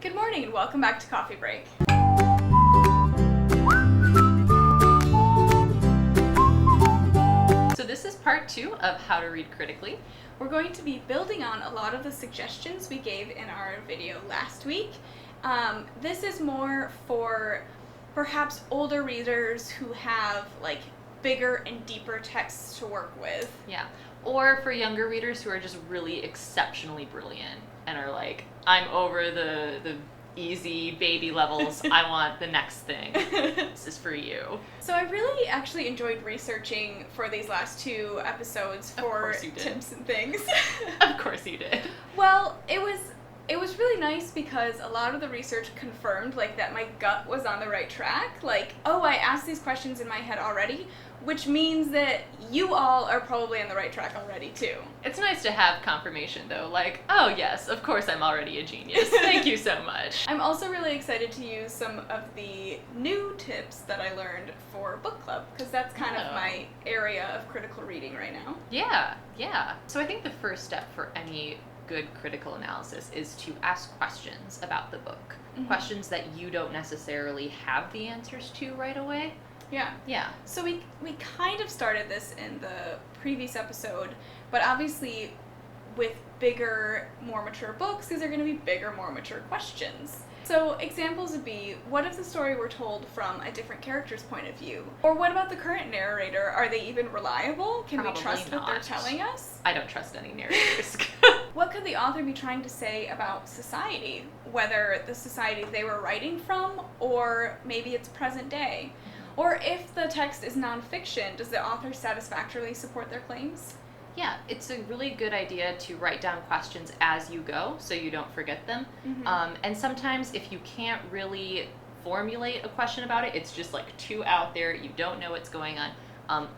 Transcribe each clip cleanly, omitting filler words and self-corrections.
Good morning and welcome back to Coffee Break. So this is part 2 of How to Read Critically. We're going to be building on a lot of the suggestions we gave in our video last week. This is more for perhaps older readers who have like bigger and deeper texts to work with. Yeah. Or for younger readers who are just really exceptionally brilliant and are like, I'm over the easy baby levels, I want the next thing. This is for you. So I really actually enjoyed researching for these last 2 episodes for tips and things. Of course you did. Well, it was really nice because a lot of the research confirmed like that my gut was on the right track. Like, oh, I asked these questions in my head already, which means that you all are probably on the right track already too. It's nice to have confirmation though, like, oh yes, of course I'm already a genius. Thank you so much. I'm also really excited to use some of the new tips that I learned for book club, because that's kind of my area of critical reading right now. Yeah. So I think the first step for any good critical analysis is to ask questions about the book. Mm-hmm. Questions that you don't necessarily have the answers to right away. Yeah. So we kind of started this in the previous episode, but obviously with bigger, more mature books, these are going to be bigger, more mature questions. So examples would be, what if the story were told from a different character's point of view? Or what about the current narrator? Are they even reliable? Can Probably we trust not. what they're telling us? I don't trust any narrators. What could the author be trying to say about society? Whether the society they were writing from, or maybe it's present day. Or if the text is nonfiction, does the author satisfactorily support their claims? Yeah, it's a really good idea to write down questions as you go so you don't forget them. Mm-hmm. And sometimes if you can't really formulate a question about it, it's just like too out there, you don't know what's going on,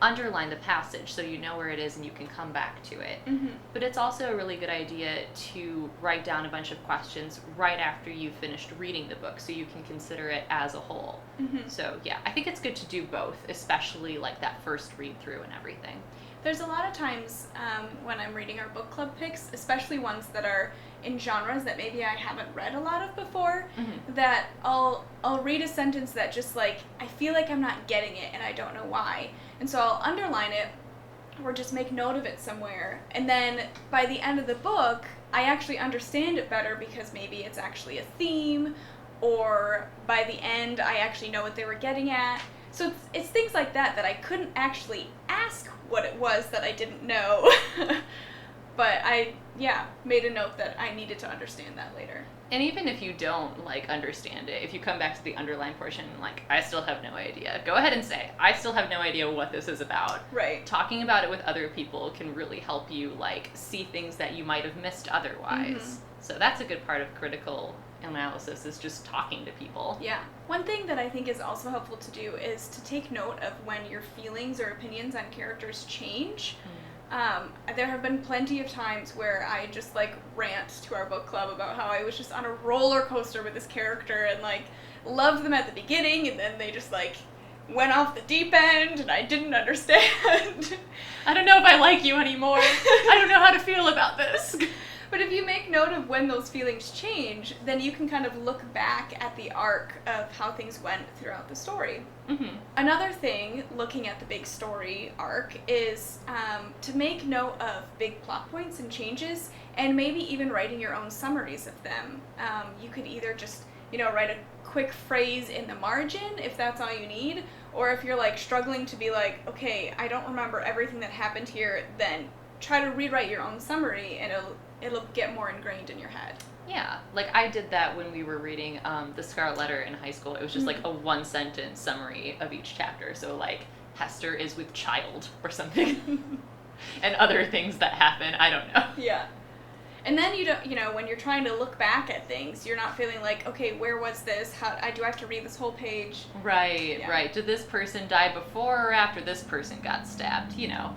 underline the passage so you know where it is and you can come back to it. Mm-hmm. But it's also a really good idea to write down a bunch of questions right after you've finished reading the book so you can consider it as a whole. Mm-hmm. So yeah, I think it's good to do both, especially like that first read through and everything. There's a lot of times when I'm reading our book club picks, especially ones that are in genres that maybe I haven't read a lot of before, Mm-hmm. that I'll read a sentence that just like, I feel like I'm not getting it and I don't know why. And so I'll underline it or just make note of it somewhere. And then by the end of the book, I actually understand it better because maybe it's actually a theme, or by the end I actually know what they were getting at. So it's things like that that I couldn't actually ask what it was that I didn't know. But I made a note that I needed to understand that later. And even if you don't, like, understand it, if you come back to the underline portion, like, I still have no idea, go ahead and say, I still have no idea what this is about. Right. Talking about it with other people can really help you, like, see things that you might have missed otherwise. Mm-hmm. So that's a good part of critical analysis, is just talking to people. Yeah. One thing that I think is also helpful to do is to take note of when your feelings or opinions on characters change. There have been plenty of times where I just like rant to our book club about how I was just on a roller coaster with this character and like loved them at the beginning, and then they just like went off the deep end and I didn't understand. I don't know if I like you anymore. I don't know how to feel about this. But if you make note of when those feelings change, then you can kind of look back at the arc of how things went throughout the story. Mm-hmm. Another thing, looking at the big story arc, is to make note of big plot points and changes, and maybe even writing your own summaries of them. You could either just, write a quick phrase in the margin, if that's all you need, or if you're like struggling to be like, okay, I don't remember everything that happened here, then try to rewrite your own summary, and it'll get more ingrained in your head. Yeah, like I did that when we were reading The Scarlet Letter in high school. It was just like a 1-sentence summary of each chapter. So like, Hester is with child or something. And other things that happen, I don't know. Yeah. And then when you're trying to look back at things, you're not feeling like, okay, where was this? Do I have to read this whole page? Right. Did this person die before or after this person got stabbed?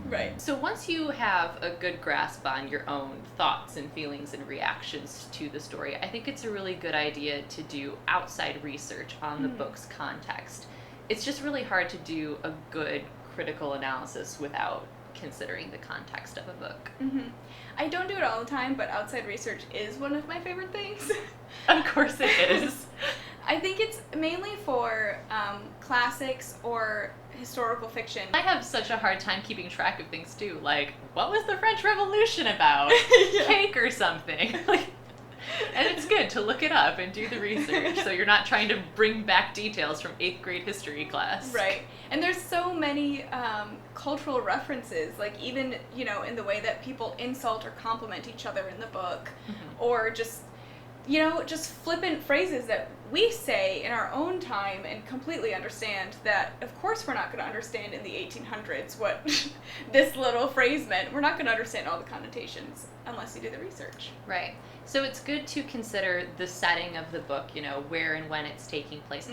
Right. So once you have a good grasp on your own thoughts and feelings and reactions to the story, I think it's a really good idea to do outside research on the book's context. It's just really hard to do a good critical analysis without considering the context of a book. Mm-hmm. I don't do it all the time, but outside research is one of my favorite things. Of course it I think it's mainly for classics or historical fiction. I have such a hard time keeping track of things too. Like, what was the French Revolution about? Yeah. Cake or something. Like, and it's good to look it up and do the research so you're not trying to bring back details from 8th grade history class. Right. And there's so many cultural references, like even, you know, in the way that people insult or compliment each other in the book, or just, you know, just flippant phrases that we say in our own time and completely understand that, of course, we're not going to understand in the 1800s what this little phrase meant. We're not going to understand all the connotations unless you do the research. Right. So it's good to consider the setting of the book, you know, where and when it's taking place.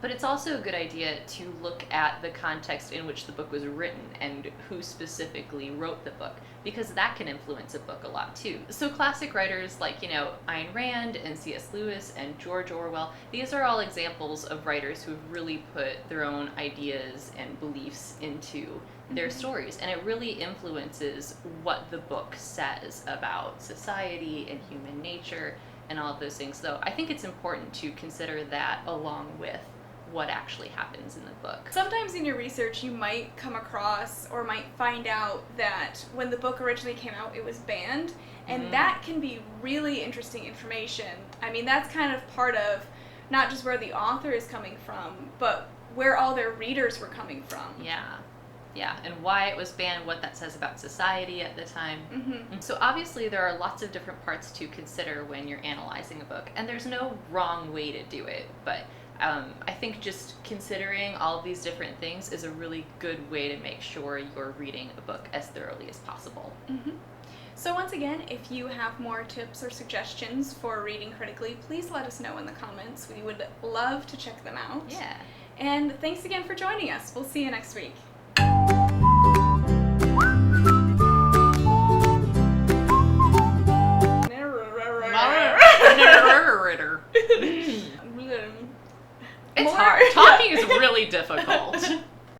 But it's also a good idea to look at the context in which the book was written and who specifically wrote the book, because that can influence a book a lot too. So classic writers like, you know, Ayn Rand and C.S. Lewis and George Orwell, these are all examples of writers who've really put their own ideas and beliefs into their stories, and it really influences what the book says about society and human nature and all of those things. So I think it's important to consider that along with what actually happens in the book. Sometimes in your research you might come across or might find out that when the book originally came out it was banned, and that can be really interesting information. I mean, that's kind of part of not just where the author is coming from, but where all their readers were coming from. Yeah, and why it was banned, what that says about society at the time. So obviously there are lots of different parts to consider when you're analyzing a book, and there's no wrong way to do it, but I think just considering all of these different things is a really good way to make sure you're reading a book as thoroughly as possible. So once again, if you have more tips or suggestions for reading critically, please let us know in the comments. We would love to check them out. Yeah. And thanks again for joining us. We'll see you next week. It's hard. Talking is really difficult.